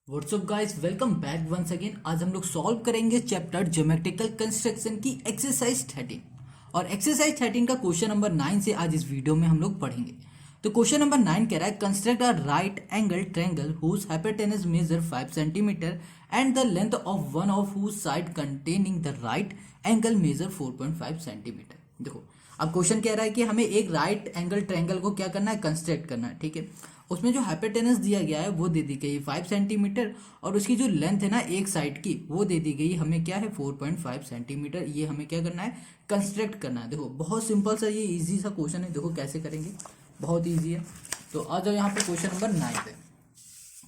WhatsApp guys, welcome back once again. आज हम लोग सॉल्व करेंगे चैप्टर ज्योमेट्रिकल कंस्ट्रक्शन की एक्सरसाइज 13। और एक्सरसाइज 13 का क्वेश्चन नंबर 9 से आज इस वीडियो में हम लोग पढ़ेंगे। तो क्वेश्चन नंबर 9 कह रहा है construct a right angle triangle whose hypotenuse measure 5 centimetre and the length of one of whose side containing the right angle measure 4.5 centimetre. देखो, अब क्वेश्चन कह रहा है कि हमें एक राइट एंगल ट्रायंगल को क्या करना है, कंस्ट्रक्ट करना है। ठीक है, उसमें जो हाइपोटेनस दिया गया है वो दे दी गई 5 सेंटीमीटर और उसकी जो लेंथ है ना एक साइड की वो दे दी गई हमें क्या है 4.5 सेंटीमीटर। ये हमें क्या करना है, कंस्ट्रक्ट करना है। देखो बहुत सिंपल सा ये इजी सा क्वेश्चन है। देखो कैसे करेंगे, बहुत इजी है। तो आ जाओ यहाँ पे क्वेश्चन नंबर 9 है।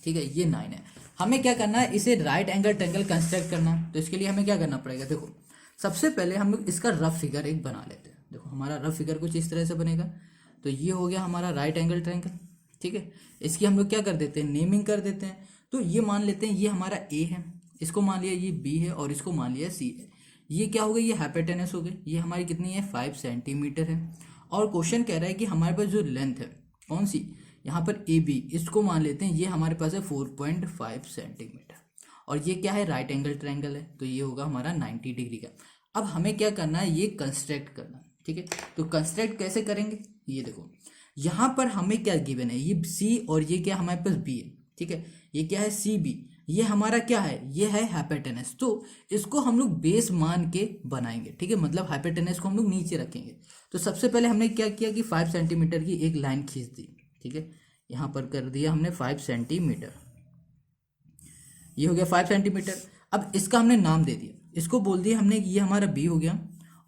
ठीक है, ये 9 है। हमें क्या करना है, इसे राइट एंगल ट्रायंगल कंस्ट्रक्ट करना है। तो इसके लिए हमें क्या करना पड़ेगा, देखो सबसे पहले हम लोग इसका रफ फिगर एक बना लेते हैं। देखो हमारा रफ फिगर कुछ इस तरह से बनेगा। तो ये हो गया हमारा राइट एंगल ट्रायंगल। ठीक है, इसकी हम लोग क्या कर देते हैं, नेमिंग कर देते हैं। तो ये मान लेते हैं ये हमारा ए है, इसको मान लिया ये बी है और इसको मान लिया सी है। ये क्या हो गई, ये हाइपोटेनस हो गई। ये हमारी कितनी है, 5 सेंटीमीटर है। और क्वेश्चन कह रहा है कि हमारे पास जो लेंथ है कौन सी, यहाँ पर ए बी, इसको मान लेते हैं ये हमारे पास है 4.5 सेंटीमीटर। और ये क्या है, राइट एंगल ट्रायंगल है। तो ये होगा हमारा 90 डिग्री का। अब हमें क्या करना है, ये कंस्ट्रक्ट करना है। ठीक है, तो कंस्ट्रक्ट कैसे करेंगे, ये देखो यहाँ पर हमें क्या गिवन है, ये सी और ये क्या हमारे पास बी है। ठीक है, ये क्या है सी बी, ये हमारा क्या है, ये है हाइपोटेनस। तो इसको हम लोग बेस मान के बनाएंगे। ठीक है, मतलब हाइपोटेनस को हम लोग नीचे रखेंगे। तो सबसे पहले हमने क्या किया कि 5 सेंटीमीटर की एक लाइन खींच दी। ठीक है, यहाँ पर कर दिया हमने 5 सेंटीमीटर। ये हो गया 5 सेंटीमीटर। अब इसका हमने नाम दे दिया, इसको बोल दिया हमने कि ये हमारा बी हो गया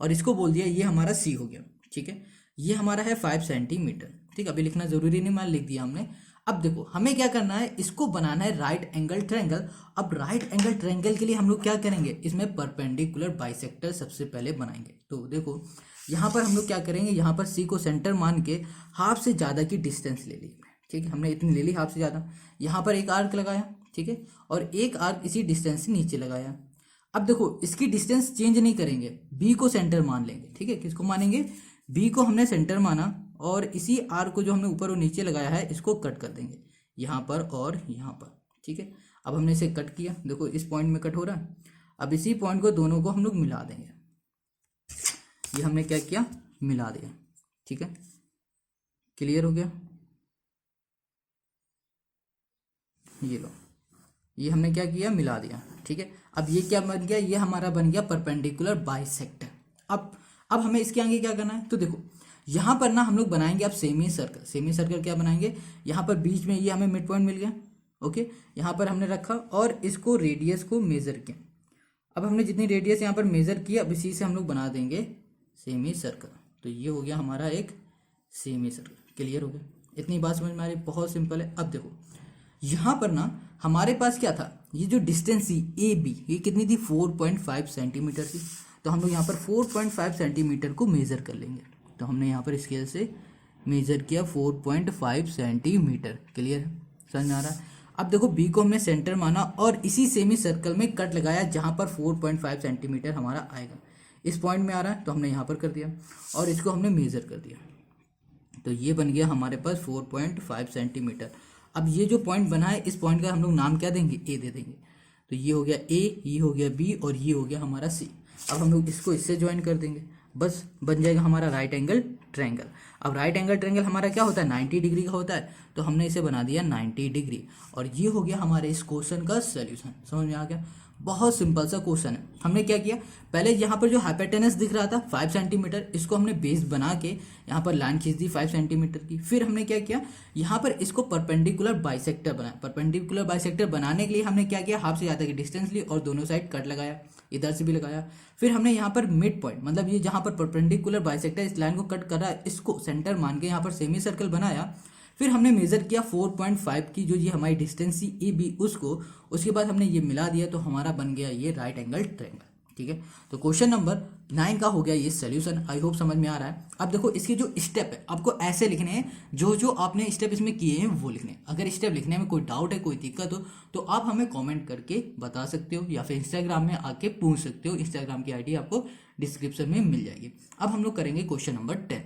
और इसको बोल दिया ये हमारा सी हो गया। ठीक है, ये हमारा है 5 सेंटीमीटर। ठीक, अभी लिखना जरूरी नहीं, मान लिख दिया हमने। अब देखो हमें क्या करना है, इसको बनाना है राइट एंगल ट्रायंगल। अब राइट एंगल ट्रायंगल के लिए हम लोग क्या करेंगे, इसमें परपेंडिकुलर बाइसेक्टर सबसे पहले बनाएंगे। तो देखो यहाँ पर हम लोग क्या करेंगे, यहाँ पर सी को सेंटर मान के हाफ से ज़्यादा की डिस्टेंस ले ली। ठीक है, हमने इतनी ले ली हाफ से ज़्यादा। यहाँ पर एक आर्क लगाया। ठीक है, और एक आर्क इसी डिस्टेंस से नीचे लगाया। अब देखो इसकी डिस्टेंस चेंज नहीं करेंगे, बी को सेंटर मान लेंगे। ठीक है, किसको मानेंगे, बी को हमने सेंटर माना और इसी आर्क को जो हमने ऊपर और नीचे लगाया है इसको कट कर देंगे यहाँ पर और यहाँ पर। ठीक है, अब हमने इसे कट किया, देखो इस पॉइंट में कट हो रहा है। अब इसी पॉइंट को दोनों को हम लोग मिला देंगे। ये हमने क्या किया, मिला दिया। ठीक है, क्लियर हो गया। ये लो, ये हमने क्या किया, मिला दिया। ठीक है, अब ये क्या बन गया, ये हमारा बन गया परपेंडिकुलर बाइसेक्टर। अब हमें इसके आगे क्या करना है, तो देखो यहाँ पर ना हम लोग बनाएंगे अब सेमी सर्कल। सेमी सर्कल क्या बनाएंगे, यहाँ पर बीच में ये हमें मिड पॉइंट मिल गया। ओके, यहाँ पर हमने रखा और इसको रेडियस को मेजर किया। अब हमने जितनी रेडियस यहाँ पर मेजर की, अब इसी से हम लोग बना देंगे सेमी सर्कल। तो ये हो गया हमारा एक सेमी सर्कल। क्लियर हो गया, इतनी बात समझ में आ रही, बहुत सिंपल है। अब देखो यहाँ पर ना हमारे पास क्या था, ये जो डिस्टेंस थी ए बी, ये कितनी थी 4.5 सेंटीमीटर थी। तो हम लोग यहाँ पर 4.5 सेंटीमीटर को मेज़र कर लेंगे। तो हमने यहाँ पर स्केल से मेज़र किया 4.5 सेंटीमीटर। क्लियर है, समझ में आ रहा है। अब देखो बी को हमने सेंटर माना और इसी सेमी सर्कल में कट लगाया जहाँ पर 4.5 सेंटीमीटर हमारा आएगा। इस पॉइंट में आ रहा है तो हमने यहाँ पर कर दिया और इसको हमने मेज़र कर दिया। तो ये बन गया हमारे पास 4.5 सेंटीमीटर। अब ये जो पॉइंट बना है इस पॉइंट का हम लोग नाम क्या देंगे, ए दे देंगे। तो ये हो गया ए, ये हो गया बी और ये हो गया हमारा सी। अब हम लोग इसको इससे ज्वाइन कर देंगे, बस बन जाएगा हमारा राइट एंगल ट्रायंगल। अब राइट एंगल ट्रायंगल हमारा क्या होता है, 90 डिग्री का होता है। तो हमने इसे बना दिया 90 डिग्री और ये हो गया हमारे इस क्वेश्चन का सोल्यूशन। समझ में आ गया, बहुत सिंपल सा क्वेश्चन है। हमने क्या किया, पहले यहाँ पर जो हाइपोटेनस दिख रहा था 5 सेंटीमीटर, इसको हमने बेस बना के यहाँ पर लाइन खींच दी 5 सेंटीमीटर की। फिर हमने क्या किया, यहाँ पर इसको परपेंडिकुलर बाइसेक्टर बनाया। परपेंडिकुलर बाइसेक्टर बनाने के लिए हमने क्या किया, हाफ से ज़्यादा की डिस्टेंस ली और दोनों साइड कट लगाया, इधर से भी लगाया। फिर हमने यहाँ पर मिड पॉइंट, मतलब ये जहाँ पर परपेंडिकुलर बाइसेक्टर इस लाइन को कट कर रहा है, इसको सेंटर मान के यहाँ पर सेमी सर्कल बनाया। फिर हमने मेज़र किया 4.5 की जो ये हमारी डिस्टेंस थी ए बी उसको, उसके बाद हमने ये मिला दिया तो हमारा बन गया ये राइट एंगल ट्रायंगल। ठीक है, तो क्वेश्चन नंबर 9 का हो गया ये सोल्यूशन। आई होप समझ में आ रहा है। अब देखो इसके जो स्टेप है आपको ऐसे लिखने हैं, जो जो आपने स्टेप इसमें किए हैं वो लिखने हैं। अगर स्टेप लिखने में कोई डाउट है, कोई दिक्कत हो तो आप हमें कमेंट करके बता सकते हो या फिर इंस्टाग्राम में आके पूछ सकते हो। इंस्टाग्राम की आईडी आपको डिस्क्रिप्शन में मिल जाएगी। अब हम लोग करेंगे क्वेश्चन नंबर 10।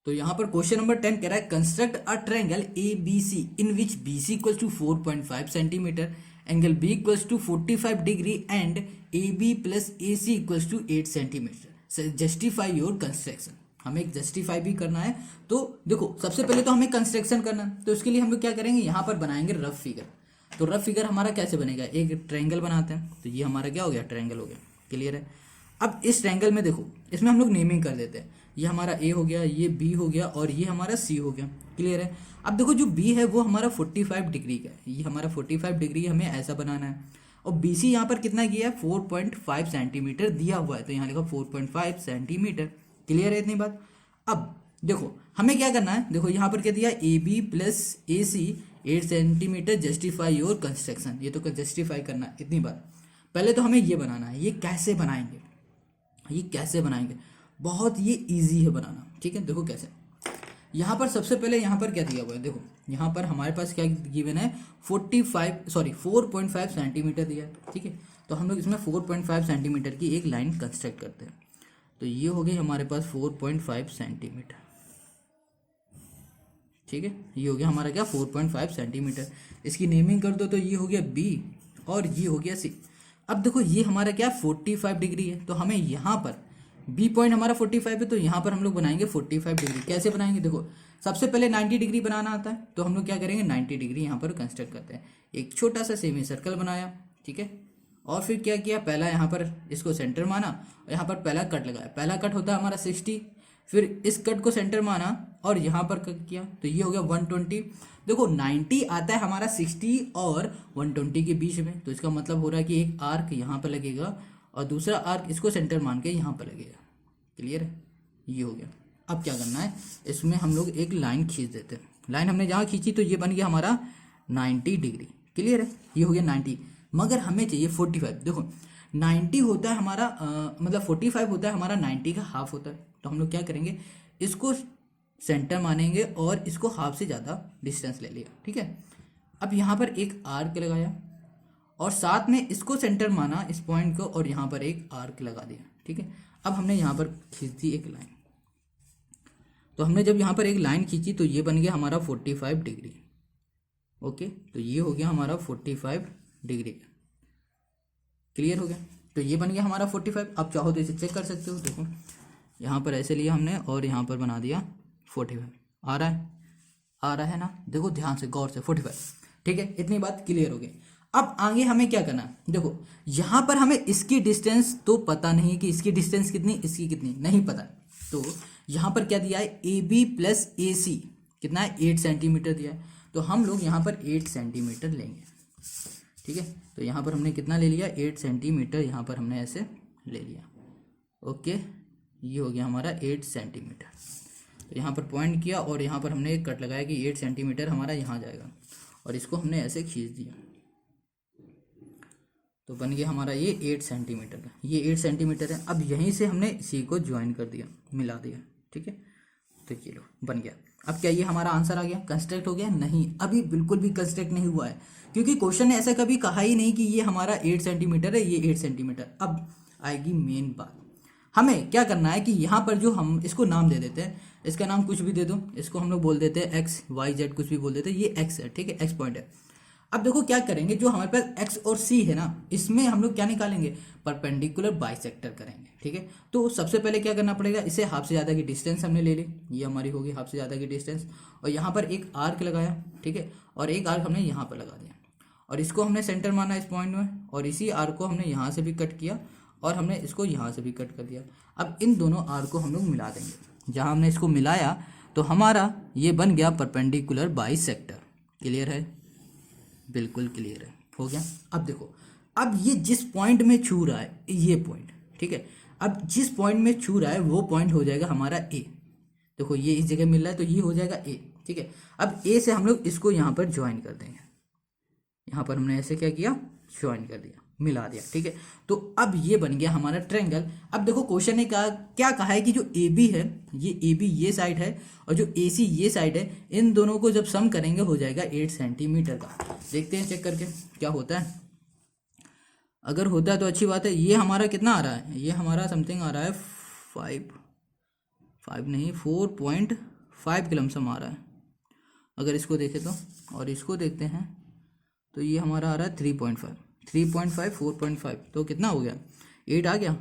तो यहाँ पर क्वेश्चन नंबर 10 कह रहा है construct a triangle A B C in which B C equals to 4.5 centimetre angle B equals to 45 degree and A B plus A C equals to 8 centimetre. Justify your construction. हमें justify भी करना है। तो देखो सबसे पहले तो हमें कंस्ट्रक्शन करना है, तो इसके लिए हम लोग क्या करेंगे, यहाँ पर बनाएंगे रफ फिगर। तो रफ फिगर हमारा कैसे बनेगा, एक ट्रायंगल बनाते हैं। तो ये हमारा क्या हो गया, ट्रायंगल हो गया। क्लियर है। अब इस ट्रायंगल में देखो, इसमें हम लोग नेमिंग कर देते हैं। ये हमारा ए हो गया, ये बी हो गया और ये हमारा सी हो गया। क्लियर है। अब देखो जो बी है वो हमारा 45 डिग्री का है, ये हमारा 45 डिग्री हमें ऐसा बनाना है। और बी सी यहाँ पर कितना किया है, 4.5 सेंटीमीटर दिया हुआ है, तो यहाँ लिखा 4.5 सेंटीमीटर। क्लियर है इतनी बात। अब देखो हमें क्या करना है, देखो यहाँ पर क्या दिया, A B plus A C 8 centimetre, justify your construction. ये तो जस्टिफाई करना है इतनी बात। पहले तो हमें ये बनाना है, ये कैसे बनाएंगे, ये कैसे बनाएंगे, बहुत ये इजी है बनाना। ठीक है, देखो कैसे। यहाँ पर सबसे पहले यहाँ पर क्या दिया हुआ है, देखो यहाँ पर हमारे पास क्या गिवन है, 4.5 सेंटीमीटर दिया है। ठीक है, तो हम लोग इसमें 4.5 सेंटीमीटर की एक लाइन कंस्ट्रक्ट करते हैं। तो ये हो गई हमारे पास 4.5 सेंटीमीटर। ठीक है, ये हो गया हमारा क्या, 4.5 सेंटीमीटर। इसकी नेमिंग कर दो, तो ये हो गया बी और ये हो गया सी। अब देखो ये हमारा क्या 45 डिग्री है, तो हमें यहाँ पर बी पॉइंट हमारा 45 है, तो यहाँ पर हम लोग बनाएंगे 45 डिग्री। कैसे बनाएंगे, देखो सबसे पहले 90 डिग्री बनाना आता है, तो हम लोग क्या करेंगे 90 डिग्री यहाँ पर कंस्ट्रक्ट करते हैं। एक छोटा सा सेमी सर्कल बनाया। ठीक है, और फिर क्या किया, पहला यहाँ पर इसको सेंटर माना और यहाँ पर पहला कट लगाया। पहला कट होता है हमारा 60, फिर इस कट को सेंटर माना और यहाँ पर कट किया, तो ये हो गया 120। देखो 90 आता है हमारा 60 और 120 के बीच में, तो इसका मतलब हो रहा है कि एक आर्क यहाँ पर लगेगा और दूसरा आर्क इसको सेंटर मान के यहाँ पर लगेगा। क्लियर है, ये हो गया। अब क्या करना है, इसमें हम लोग एक लाइन खींच देते हैं। लाइन हमने जहाँ खींची तो ये बन गया हमारा 90 डिग्री। क्लियर है, ये हो गया 90, मगर हमें चाहिए 45। देखो 90 होता है हमारा मतलब 45 होता है हमारा 90 का हाफ होता है। तो हम लोग क्या करेंगे, इसको सेंटर मानेंगे और इसको हाफ से ज़्यादा डिस्टेंस ले लिया। ठीक है, अब यहाँ पर एक आर्क लगाया और साथ में इसको सेंटर माना इस पॉइंट को और यहाँ पर एक आर्क लगा दिया। ठीक है, अब हमने यहाँ पर खींच दी एक लाइन। तो हमने जब यहाँ पर एक लाइन खींची तो ये बन गया हमारा 45 डिग्री। ओके, तो ये हो गया हमारा 45 डिग्री। क्लियर हो गया, तो ये बन गया हमारा 45। अब चाहो तो इसे चेक कर सकते हो। देखो यहाँ पर ऐसे लिया हमने और यहाँ पर बना दिया 45। आ रहा है, आ रहा है ना, देखो ध्यान से गौर से 45। ठीक है, इतनी बात क्लियर हो गई। अब आगे हमें क्या करना है, देखो यहाँ पर हमें इसकी डिस्टेंस तो पता नहीं कि इसकी डिस्टेंस कितनी, इसकी कितनी नहीं पता। तो यहाँ पर क्या दिया है, ए बी प्लस ए सी कितना है, 8 सेंटीमीटर दिया है। तो हम लोग यहाँ पर 8 सेंटीमीटर लेंगे। ठीक है, तो यहाँ पर हमने कितना ले लिया, 8 सेंटीमीटर यहाँ पर हमने ऐसे ले लिया। ओके, ये हो गया हमारा 8 सेंटीमीटर। तो यहाँ पर पॉइंट किया और यहाँ पर हमने एक कट लगाया कि 8 सेंटीमीटर हमारा यहाँ जाएगा और इसको हमने ऐसे खींच दिया, तो बन गया हमारा ये 8 सेंटीमीटर का। ये 8 सेंटीमीटर है। अब यहीं से हमने इसी को ज्वाइन कर दिया, मिला दिया। ठीक है, तो ये लो बन गया। अब क्या ये हमारा आंसर आ गया, कंस्ट्रक्ट हो गया? नहीं, अभी बिल्कुल भी कंस्ट्रक्ट नहीं हुआ है, क्योंकि क्वेश्चन ने ऐसा कभी कहा ही नहीं कि ये हमारा 8 सेंटीमीटर है, ये 8 सेंटीमीटर। अब आएगी मेन बात, हमें क्या करना है कि यहाँ पर जो हम इसको नाम दे देते हैं, इसका नाम कुछ भी दे दो, इसको हम लोग बोल देते हैं एक्स वाई जेड, कुछ भी बोल देते हैं, ये एक्स है। ठीक है, एक्स पॉइंट है। अब देखो क्या करेंगे, जो हमारे पास एक्स और सी है ना, इसमें हम लोग क्या निकालेंगे, परपेंडिकुलर बाइसेक्टर करेंगे। ठीक है, तो सबसे पहले क्या करना पड़ेगा, इसे हाफ से ज़्यादा की डिस्टेंस हमने ले ली, ये हमारी होगी हाफ से ज़्यादा की डिस्टेंस, और यहाँ पर एक आर्क लगाया। ठीक है, और एक आर्क हमने यहाँ पर लगा दिया और इसको हमने सेंटर माना इस पॉइंट में, और इसी आर्क को हमने यहाँ से भी कट किया और हमने इसको यहाँ से भी कट कर दिया। अब इन दोनों आर्क को हम लोग मिला देंगे। जहाँ हमने इसको मिलाया तो हमारा ये बन गया परपेंडिकुलर बाइसेक्टर। क्लियर है, बिल्कुल क्लियर है, हो गया। अब देखो, अब ये जिस पॉइंट में छू रहा है, ये पॉइंट, ठीक है, अब जिस पॉइंट में छू रहा है वो पॉइंट हो जाएगा हमारा ए। देखो ये इस जगह मिल रहा है तो ये हो जाएगा ए। ठीक है, अब ए से हम लोग इसको यहाँ पर ज्वाइन कर देंगे। यहाँ पर हमने ऐसे क्या किया, ज्वाइन कर दिया, मिला दिया। ठीक है, तो अब ये बन गया हमारा ट्रायंगल। अब देखो क्वेश्चन ने क्या कहा है कि जो ए बी है, ये ए बी ये साइड है और जो ए सी ये साइड है, इन दोनों को जब सम करेंगे हो जाएगा 8 सेंटीमीटर का। देखते हैं चेक करके क्या होता है। अगर होता है तो अच्छी बात है। ये हमारा कितना आ रहा है, ये हमारा समथिंग आ रहा है 4.5 किलमसम आ रहा है। अगर इसको देखें तो, और इसको देखते हैं तो ये हमारा आ रहा है 3.5, 3.5 4.5, तो कितना हो गया 8 आ गया।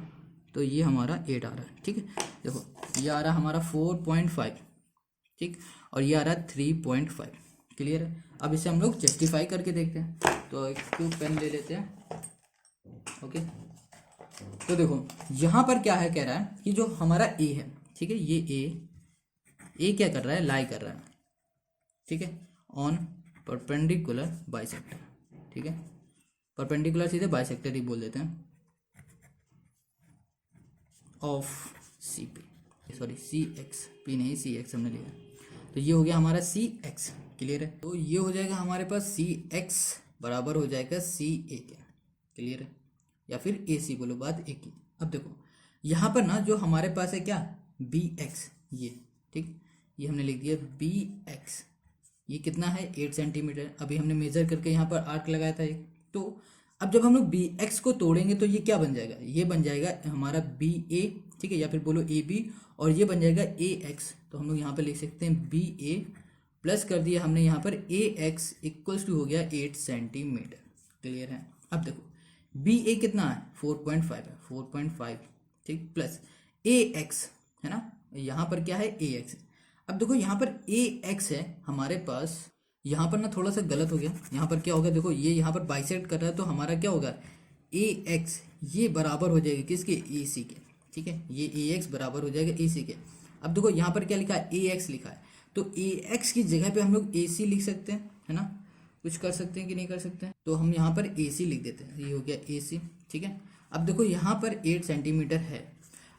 तो ये हमारा 8 आ रहा है, ठीक है। देखो ये आ रहा है हमारा 4.5, ठीक, और ये आ रहा है 3.5। क्लियर है। अब इसे हम लोग जस्टिफाई करके देखते हैं। तो एक पेन ले लेते हैं। ओके, तो देखो यहाँ पर क्या है, कह रहा है कि जो हमारा ए है, ठीक है, ये ए क्या कर रहा है, लाई कर रहा है, ठीक है, ऑन परपेंडिकुलर बाइसेक्टर, ठीक है, परपेंडिकुलर सीधे बाइसेक्टर ही बोल देते हैं, of C P, sorry C X, P नहीं सी एक्स हमने लिया। तो ये हो गया हमारा सी एक्स। क्लियर है। तो ये हो जाएगा हमारे पास सी एक्स बराबर हो जाएगा सी ए के। क्लियर है, या फिर ए सी बोलो, बात एक ही। अब देखो यहाँ पर ना जो हमारे पास है क्या, बी एक्स, ये ठीक, ये हमने लिख दिया बी एक्स, ये कितना है 8 सेंटीमीटर। अभी हमने मेजर करके यहाँ पर आर्क लगाया था एक। तो अब जब हम लोग बी एक्स को तोड़ेंगे तो ये क्या बन जाएगा, ये बन जाएगा हमारा बी ए, ठीक है, या फिर बोलो ए बी, और ये बन जाएगा ए एक्स। तो हम लोग यहाँ पर लिख सकते हैं बी ए प्लस कर दिया हमने यहाँ पर ए एक्स इक्वल्स टू हो गया 8 सेंटीमीटर। क्लियर है। अब देखो बी ए कितना है 4.5 है, 4.5 ठीक, प्लस ए एक्स है ना, यहाँ पर क्या है ए एक्स। अब देखो यहाँ पर ए एक्स है हमारे पास, यहाँ पर ना थोड़ा सा गलत हो गया। यहाँ पर क्या होगा, देखो ये यहाँ पर बाइसेक्ट कर रहा है, तो हमारा क्या होगा ए एक्स ये बराबर हो जाएगा किसके, ए सी के, ठीक है, ये ए एक्स बराबर हो जाएगा ए सी के। अब देखो यहाँ पर क्या लिखा है, ए एक्स लिखा है, तो ए एक्स की जगह पे हम लोग ए सी लिख सकते हैं, है ना, कुछ कर सकते हैं कि नहीं कर सकते हैं। तो हम यहाँ पर ए सी लिख देते हैं, ये हो गया ए सी, ठीक है। अब देखो यहाँ पर 8 सेंटीमीटर है।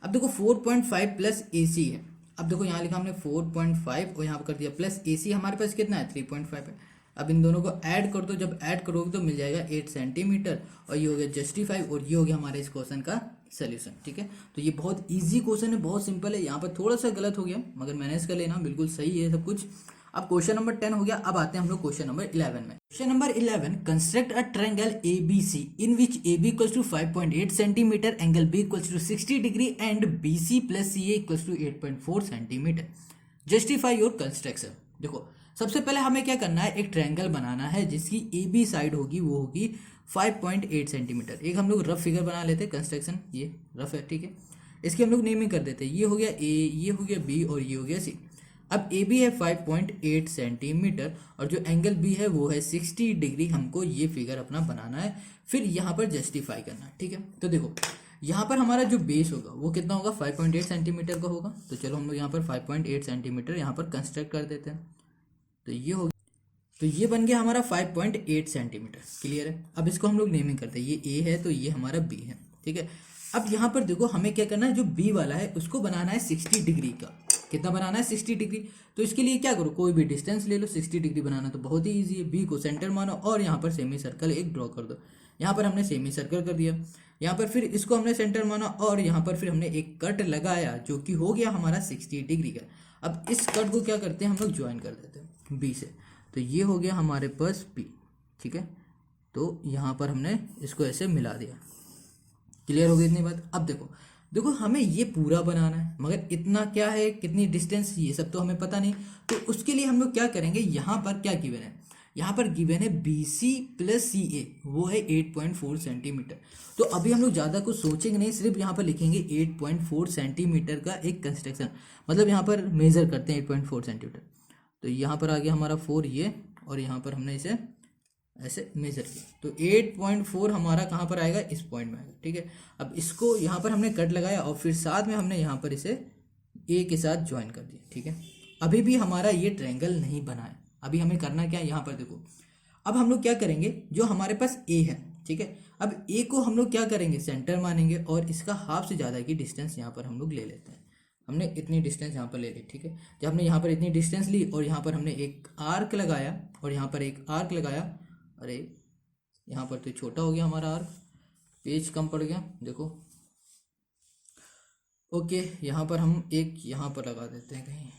अब देखो 4.5 प्लस ए सी है। अब देखो यहाँ लिखा हमने 4.5 और यहाँ पर कर दिया प्लस ए सी, हमारे पास कितना है 3.5 है। अब इन दोनों को ऐड कर दो, जब ऐड करोगे तो मिल जाएगा 8 सेंटीमीटर, और ये हो गया जस्टिफाई, और ये हो गया हमारे इस क्वेश्चन का सोल्यूशन। ठीक है, तो ये बहुत इजी क्वेश्चन है, बहुत सिंपल है। यहाँ पर थोड़ा सा गलत हो गया मगर मैनेज कर लेना, बिल्कुल सही है सब कुछ। अब क्वेश्चन नंबर 10 हो गया। अब आते हैं हम लोग क्वेश्चन नंबर 11 में। Question number 11, construct a triangle ABC in which AB equals to 5.8 centimetre, angle B equals to 60 degree and BC plus CA equals to 8.4 centimetre. Justify your construction. देखो सबसे पहले हमें क्या करना है, एक ट्रायंगल बनाना है जिसकी AB साइड होगी वो होगी 5.8 सेंटीमीटर। एक हम लोग रफ फिगर बना लेते हैं, कंस्ट्रक्शन ये रफ है, ठीक है। इसकी हम लोग नेमिंग कर देते हैं, ये हो गया A, ये हो गया B और ये हो गया C। अब ए बी है 5.8 सेंटीमीटर और जो एंगल बी है वो है 60 डिग्री। हमको ये फिगर अपना बनाना है, फिर यहाँ पर जस्टिफाई करना है, ठीक है। तो देखो यहाँ पर हमारा जो बेस होगा वो कितना होगा 5.8 सेंटीमीटर का होगा। तो चलो हम लोग यहाँ पर 5.8 सेंटीमीटर यहाँ पर कंस्ट्रक्ट कर देते हैं। तो ये होगा, तो ये बन गया हमारा 5.8 सेंटीमीटर। क्लियर है। अब इसको हम लोग नेमिंग करते हैं, ये ए है तो ये हमारा बी है, ठीक है। अब यहाँ पर देखो हमें क्या करना है, जो बी वाला है उसको बनाना है 60 डिग्री का। कितना बनाना है 60 डिग्री। तो इसके लिए क्या करो, कोई भी डिस्टेंस ले लो। 60 डिग्री बनाना तो बहुत ही ईजी है। बी को सेंटर मानो और यहाँ पर सेमी सर्कल एक ड्रॉ कर दो। यहाँ पर हमने सेमी सर्कल कर दिया, यहाँ पर फिर इसको हमने सेंटर माना और यहाँ पर फिर हमने एक कट लगाया जो कि हो गया हमारा 60 डिग्री का। अब इस कट को क्या करते हैं हम लोग, ज्वाइन कर देते हैं बी से। तो ये हो गया हमारे पास बी, ठीक है। तो यहाँ पर हमने इसको ऐसे मिला दिया। क्लियर हो गई इतनी बात। अब देखो देखो हमें ये पूरा बनाना है मगर इतना क्या है, कितनी डिस्टेंस, ये सब तो हमें पता नहीं। तो उसके लिए हम लोग क्या करेंगे, यहाँ पर क्या गिवन है, यहाँ पर गिवन है BC प्लस CA वो है 8.4 सेंटीमीटर। तो अभी हम लोग ज़्यादा कुछ सोचेंगे नहीं, सिर्फ यहाँ पर लिखेंगे 8.4 सेंटीमीटर का एक कंस्ट्रक्शन, मतलब यहाँ पर मेजर करते हैं 8.4 सेंटीमीटर। तो यहाँ पर आ गया हमारा 4 ये, और यहाँ पर हमने इसे ऐसे मेजर किया। तो 8.4 हमारा कहाँ पर आएगा, इस पॉइंट में आएगा, ठीक है। अब इसको यहाँ पर हमने कट लगाया और फिर साथ में हमने यहाँ पर इसे ए के साथ ज्वाइन कर दिया, ठीक है। अभी भी हमारा ये ट्रायंगल नहीं बना है। अभी हमें करना क्या है, यहाँ पर देखो अब हम लोग क्या करेंगे, जो हमारे पास ए है, ठीक है, अब ए को हम लोग क्या करेंगे, सेंटर मानेंगे और इसका हाफ से ज़्यादा की डिस्टेंस यहाँ पर हम लोग ले लेते हैं। हमने इतनी डिस्टेंस यहाँ पर ले ली, ठीक है। जब हमने यहाँ पर इतनी डिस्टेंस ली और यहाँ पर हमने एक आर्क लगाया और यहाँ पर एक आर्क लगाया, अरे यहाँ पर तो छोटा हो गया हमारा आर्क, पेज कम पड़ गया, देखो। ओके, यहाँ पर हम एक यहाँ पर लगा देते हैं, कहीं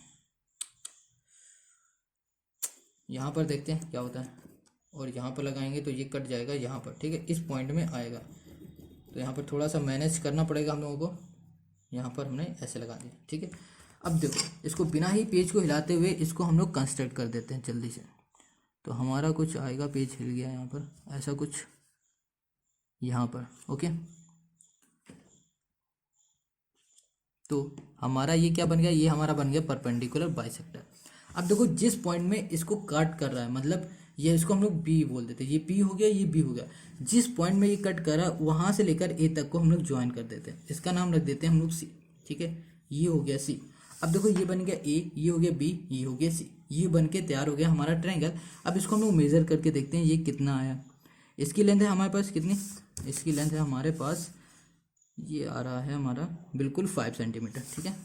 यहाँ पर देखते हैं क्या होता है। और यहाँ पर लगाएंगे तो ये कट जाएगा यहाँ पर, ठीक है, इस पॉइंट में आएगा। तो यहाँ पर थोड़ा सा मैनेज करना पड़ेगा हम लोगों को। यहाँ पर हमने ऐसे लगा दिया, ठीक है। अब देखो इसको बिना ही पेज को हिलाते हुए इसको हम लोग कंस्ट्रक्ट कर देते हैं जल्दी से। तो हमारा कुछ आएगा, पेज हिल गया यहाँ पर, ऐसा कुछ यहाँ पर। ओके, तो हमारा ये क्या बन गया, ये हमारा बन गया परपेंडिकुलर बाइसेक्टर। अब देखो जिस पॉइंट में इसको काट कर रहा है, मतलब ये इसको हम लोग बी बोल देते हैं, ये पी हो गया, ये बी हो गया, जिस पॉइंट में ये कट कर रहा है वहाँ से लेकर ए तक को हम लोग ज्वाइन कर देते हैं, इसका नाम रख देते हैं हम लोग सी। ठीक है, ये हो गया सी। अब देखो ये बन गया ए, ये हो गया बी, ये हो गया सी, ये बन के तैयार हो गया हमारा ट्रायंगल। अब इसको हम लोग मेजर करके देखते हैं ये कितना आया। इसकी लेंथ है हमारे पास कितनी, इसकी लेंथ है हमारे पास, ये आ रहा है हमारा बिल्कुल 5 सेंटीमीटर। ठीक है,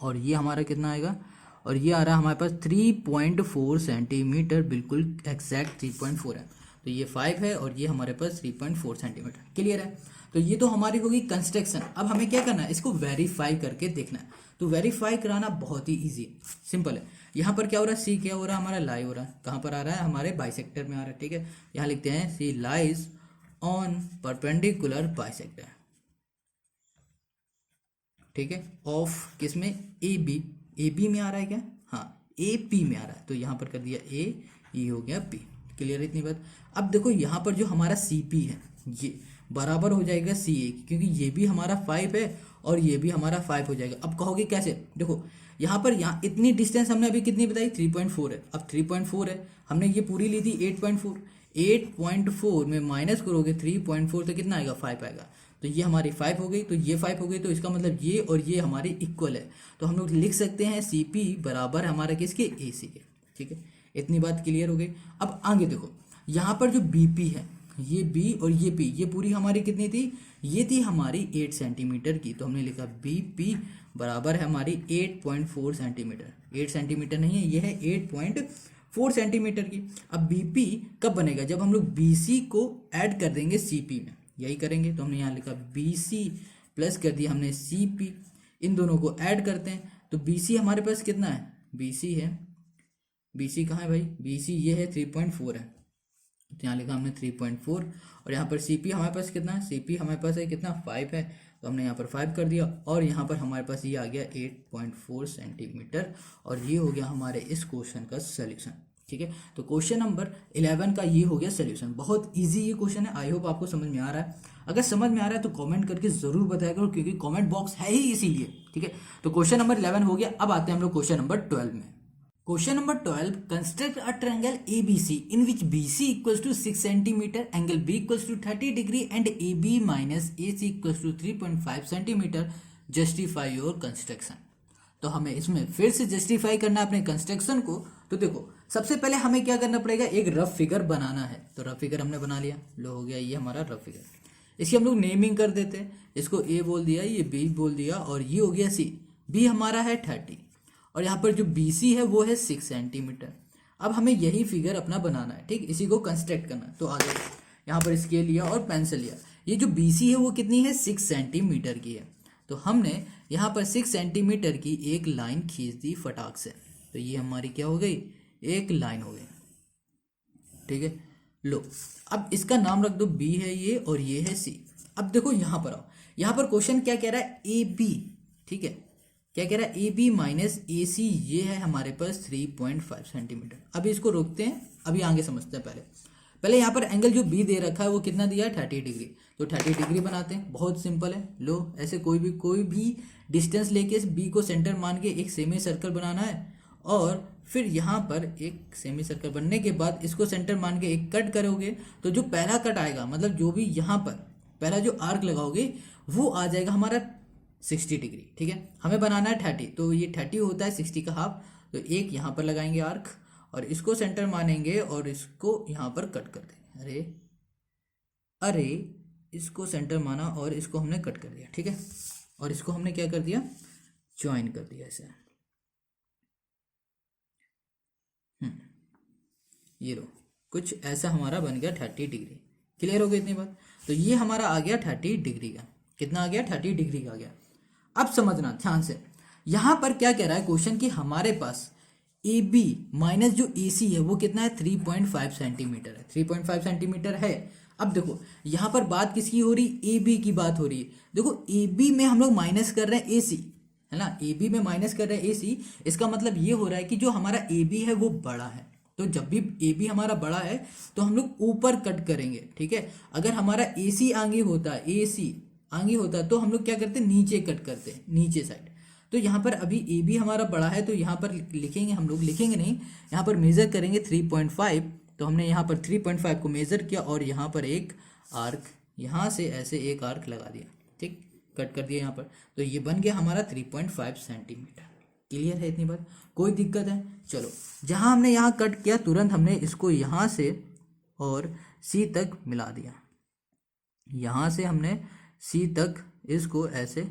और ये हमारा कितना आएगा, और ये आ रहा है हमारे पास 3.4 सेंटीमीटर, बिल्कुल एग्जैक्ट 3.4 है। तो ये 5 है और ये हमारे पास 3.4 सेंटीमीटर। क्लियर है, तो ये तो हमारी होगी कंस्ट्रक्शन। अब हमें क्या करना है, इसको वेरीफाई करके देखना है। तो वेरीफाई कराना बहुत ही ईजी है, सिंपल है। यहाँ पर क्या हो रहा है, सी क्या हो रहा है हमारा, लाई हो रहा है। कहाँ पर आ रहा है, हमारे बाइसेक्टर में आ रहा है। ठीक है, यहाँ लिखते हैं C lies on perpendicular bisector. ठीक है, ऑफ किसमें, ए बी, ए बी में आ रहा है क्या, हाँ ए पी में आ रहा है, तो यहाँ पर कर दिया ए, ये हो गया पी। क्लियर है इतनी बात। अब देखो यहाँ पर जो हमारा सी पी है ये बराबर हो जाएगा सी ए, क्योंकि ये भी हमारा 5 है और ये भी हमारा 5 हो जाएगा। अब कहोगे कैसे, देखो यहाँ पर यहाँ इतनी डिस्टेंस हमने अभी कितनी बताई, 3.4 है। अब 3.4 है, हमने ये पूरी ली थी 8.4, 8.4 में माइनस करोगे 3.4 तो कितना आएगा, 5 आएगा। तो ये हमारी 5 हो गई, तो ये 5 हो गई, तो इसका मतलब ये और ये हमारे इक्वल है। तो हम लोग लिख सकते हैं सी पी बराबर हमारा किसके, ए सी के। ठीक है, इतनी बात क्लियर हो गई। अब आगे देखो, यहाँ पर जो बी पी है, ये बी और ये पी, ये पूरी हमारी कितनी थी, ये थी हमारी 8 सेंटीमीटर की। तो हमने लिखा बी पी बराबर है हमारी 8.4 सेंटीमीटर। 8 सेंटीमीटर नहीं है, ये है 8.4 सेंटीमीटर की। अब बी पी कब बनेगा, जब हम लोग बी सी को ऐड कर देंगे सी पी में, यही करेंगे। तो हमने यहाँ लिखा बी सी प्लस कर दिया हमने सी पी, इन दोनों को ऐड करते हैं। तो बी सी हमारे पास कितना है, बी सी है, बी सी कहाँ है भाई, बी सी ये है 3.4 है, तो यहाँ लिखा हमने 3.4। और यहाँ पर सी पी हमारे पास कितना है, सी पी हमारे पास है कितना, 5 है, तो हमने यहाँ पर 5 कर दिया। और यहाँ पर हमारे पास ये आ गया 8.4 सेंटीमीटर। और ये हो गया हमारे इस क्वेश्चन का सोल्यूशन। ठीक है, तो क्वेश्चन नंबर 11 का ये हो गया सोल्यूशन। बहुत इजी ये क्वेश्चन है, आई होप आपको समझ में आ रहा है। अगर समझ में आ रहा है तो कमेंट करके जरूर बताया करो, क्योंकि कमेंट बॉक्स है ही इसीलिए। ठीक है, तो क्वेश्चन नंबर 11 हो गया। अब आते हैं हम लोग क्वेश्चन नंबर 12 में। Question number 12, construct a triangle ABC in which BC equals to 6 centimeter, angle B equals to 30 degree and AB minus AC equals to 3.5 centimeter. Justify your construction. तो हमें इसमें फिर से जस्टिफाई करना है अपने कंस्ट्रक्शन को। तो देखो सबसे पहले हमें क्या करना पड़ेगा, एक रफ फिगर बनाना है। तो रफ फिगर हमने बना लिया, लो हो गया ये हमारा रफ फिगर। इसकी हम लोग नेमिंग कर देते हैं, इसको ए बोल दिया, ये बी बोल दिया, और ये हो गया सी। बी हमारा है 30 और यहाँ पर जो बी सी है वो है 6 सेंटीमीटर। अब हमें यही फिगर अपना बनाना है, ठीक, इसी को कंस्ट्रक्ट करना है। तो आगे यहाँ पर स्केल लिया और पेंसिल लिया। ये जो बी सी है वो कितनी है, 6 सेंटीमीटर की है। तो हमने यहाँ पर 6 सेंटीमीटर की एक लाइन खींच दी फटाक से। तो ये हमारी क्या हो गई, एक लाइन हो गई। ठीक है, लो अब इसका नाम रख दो, बी है ये और ये है सी। अब देखो यहाँ पर आओ, यहाँ पर क्वेश्चन क्या कह रहा है, ए बी। ठीक है, क्या कह रहा है, ए बी माइनस ए सी, ये है हमारे पास 3.5 सेंटीमीटर। अभी इसको रोकते हैं, अभी आगे समझते हैं। पहले यहाँ पर एंगल जो बी दे रखा है वो कितना दिया है, 30 डिग्री। तो 30 डिग्री बनाते हैं, बहुत सिंपल है। लो ऐसे कोई भी डिस्टेंस लेके बी को सेंटर मान के एक सेमी सर्कल बनाना है, और फिर यहाँ पर एक सेमी सर्कल बनने के बाद इसको सेंटर मान के एक कट करोगे। तो जो पहला कट आएगा, मतलब जो भी यहाँ पर पहला जो आर्क लगाओगे वो आ जाएगा हमारा 60 डिग्री। ठीक है, हमें बनाना है 30, तो ये 30 होता है 60 का हाफ। तो एक यहाँ पर लगाएंगे आर्क और इसको सेंटर मानेंगे और इसको यहाँ पर कट कर देंगे। अरे इसको सेंटर माना और इसको हमने कट कर दिया। ठीक है, और इसको हमने क्या कर दिया, ज्वाइन कर दिया ऐसे। ये लो कुछ ऐसा हमारा बन गया 30 डिग्री। क्लियर हो गई इतनी बात। तो ये हमारा आ गया 30 डिग्री का, कितना आ गया, 30 डिग्री का आ गया। अब समझना ध्यान से, यहां पर क्या कह रहा है क्वेश्चन कि हमारे पास ए बी माइनस जो ए सी है वो कितना है, 3.5 सेंटीमीटर है। 3.5 सेंटीमीटर है। अब देखो यहां पर बात किसकी हो रही, ए बी की बात हो रही है। देखो ए बी में हम लोग माइनस कर रहे हैं ए सी, है ना, ए बी में माइनस कर रहे हैं ए सी। इसका मतलब ये हो रहा है कि जो हमारा ए बी है वो बड़ा है। तो जब भी ए बी हमारा बड़ा है तो हम लोग ऊपर कट करेंगे, ठीक है। अगर हमारा ए सी आगे होता, ए सी आगे होता तो हम लोग क्या करते, नीचे कट करते, नीचे साइड। तो यहाँ पर अभी ए बी हमारा बड़ा है तो यहाँ पर लिखेंगे, हम लोग लिखेंगे नहीं, यहाँ पर मेज़र करेंगे 3.5। तो हमने यहाँ पर 3.5 को मेज़र किया और यहाँ पर एक आर्क, यहाँ से ऐसे एक आर्क लगा दिया, ठीक, कट कर दिया यहाँ पर। तो ये बन गया हमारा 3.5 सेंटीमीटर। क्लियर है इतनी बात, कोई दिक्कत है? चलो, जहाँ हमने यहाँ कट किया तुरंत हमने इसको यहाँ से और सी तक मिला दिया, यहाँ से हमने सी तक इसको ऐसे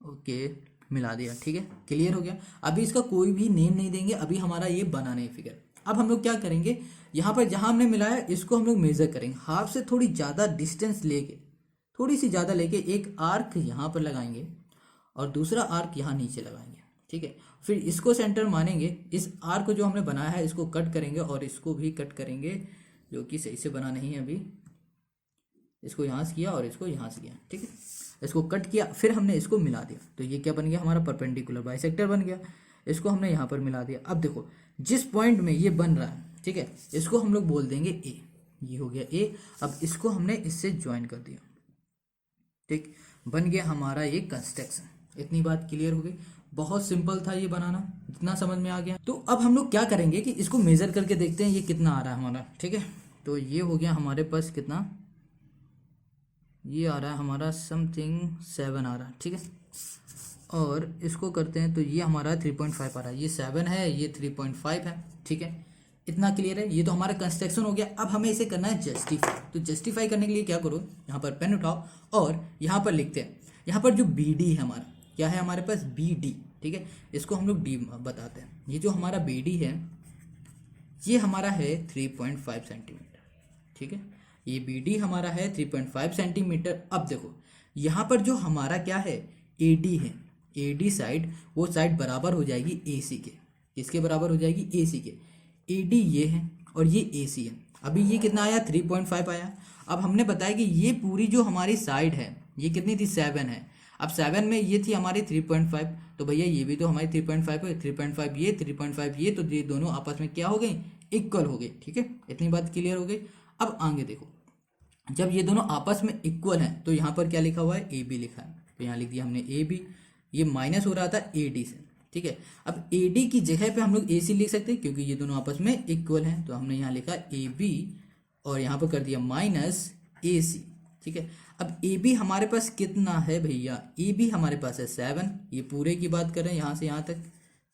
ओके मिला दिया, ठीक है। क्लियर हो गया। अभी इसका कोई भी नेम नहीं देंगे, अभी हमारा ये बना नहीं फिगर। अब हम लोग क्या करेंगे, यहाँ पर जहाँ हमने मिलाया इसको हम लोग मेज़र करेंगे, हाफ से थोड़ी ज़्यादा डिस्टेंस लेके, थोड़ी सी ज़्यादा लेके एक आर्क यहाँ पर लगाएंगे और दूसरा आर्क यहाँ नीचे लगाएंगे, ठीक है। फिर इसको सेंटर मानेंगे, इस आर्क को जो हमने बनाया है इसको कट करेंगे और इसको भी कट करेंगे, जो कि सही से बना नहीं है अभी। इसको यहाँ से किया और इसको यहाँ से किया, ठीक है। इसको कट किया, फिर हमने इसको मिला दिया, तो ये क्या बन गया हमारा, परपेंडिकुलर बाइसेक्टर बन गया। इसको हमने यहाँ पर मिला दिया। अब देखो जिस पॉइंट में ये बन रहा है, ठीक है, इसको हम लोग बोल देंगे ए, ये हो गया ए। अब इसको हमने इससे ज्वाइन कर दिया, ठीक, बन गया हमारा ये कंस्ट्रक्शन। इतनी बात क्लियर हो गई। बहुत सिंपल था ये बनाना, जितना समझ में आ गया। तो अब हम लोग क्या करेंगे कि इसको मेजर करके देखते हैं ये कितना आ रहा है हमारा, ठीक है। तो ये हो गया हमारे पास कितना, ये आ रहा है हमारा समथिंग 7 आ रहा है, ठीक है। और इसको करते हैं तो ये हमारा 3.5 आ रहा है, ये 7 है, ये 3.5 है, ठीक है। इतना क्लियर है। ये तो हमारा कंस्ट्रक्शन हो गया। अब हमें इसे करना है जस्टिफाई। तो जस्टिफाई करने के लिए क्या करो, यहाँ पर पेन उठाओ और यहाँ पर लिखते हैं, यहाँ पर जो बी डी है हमारा, क्या है हमारे पास, बी डी, ठीक है। इसको हम लोग डी बताते हैं। ये जो हमारा बी डी है ये हमारा है 3.5 सेंटीमीटर, ठीक है। ये बी डी हमारा है 3.5 सेंटीमीटर। अब देखो यहाँ पर जो हमारा क्या है, ए डी है, ए डी साइड, वो साइड बराबर हो जाएगी ए सी के। किसके बराबर हो जाएगी, ए सी के। ए डी ये है और ये ए सी है। अभी ये कितना आया, 3.5 आया। अब हमने बताया कि ये पूरी जो हमारी साइड है ये कितनी थी, 7 है। अब 7 में ये थी हमारी 3.5, तो भैया ये भी तो हमारी 3.5 है, 3.5 ये, 3.5 ये, तो ये दोनों आपस में क्या हो गई, इक्वल हो गई, ठीक है। इतनी बात क्लियर हो गई। अब आगे देखो, जब ये दोनों आपस में इक्वल हैं तो यहाँ पर क्या लिखा हुआ है, ए बी लिखा है, तो यहाँ लिख दिया हमने ए बी। ये माइनस हो रहा था ए डी से, ठीक है। अब ए डी की जगह पे हम लोग ए सी लिख सकते हैं क्योंकि ये दोनों आपस में इक्वल हैं, तो हमने यहाँ लिखा ए बी और यहाँ पर कर दिया माइनस ए सी, ठीक है। अब ए बी हमारे पास कितना है भैया, ए बी हमारे पास है 7, ये पूरे की बात कर रहे हैं यहाँ से यहाँ तक,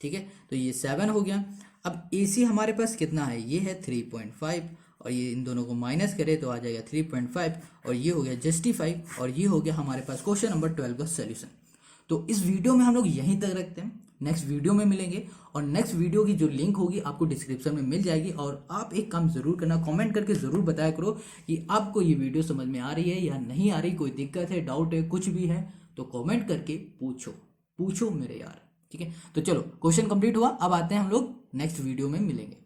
ठीक है। तो ये 7 हो गया। अब ए सी हमारे पास कितना है, ये है 3.5 और ये इन दोनों को माइनस करें तो आ जाएगा 3.5 और ये हो गया जस्टिफाई और ये हो गया हमारे पास क्वेश्चन नंबर 12 का सोल्यूशन। तो इस वीडियो में हम लोग यहीं तक रखते हैं, नेक्स्ट वीडियो में मिलेंगे और नेक्स्ट वीडियो की जो लिंक होगी आपको डिस्क्रिप्शन में मिल जाएगी। और आप एक काम जरूर करना, कमेंट करके जरूर बताया करो कि आपको ये वीडियो समझ में आ रही है या नहीं आ रही, कोई दिक्कत है, डाउट है, कुछ भी है तो कमेंट करके पूछो मेरे यार, ठीक है। तो चलो क्वेश्चन कंप्लीट हुआ। अब आते हैं हम लोग नेक्स्ट वीडियो में मिलेंगे।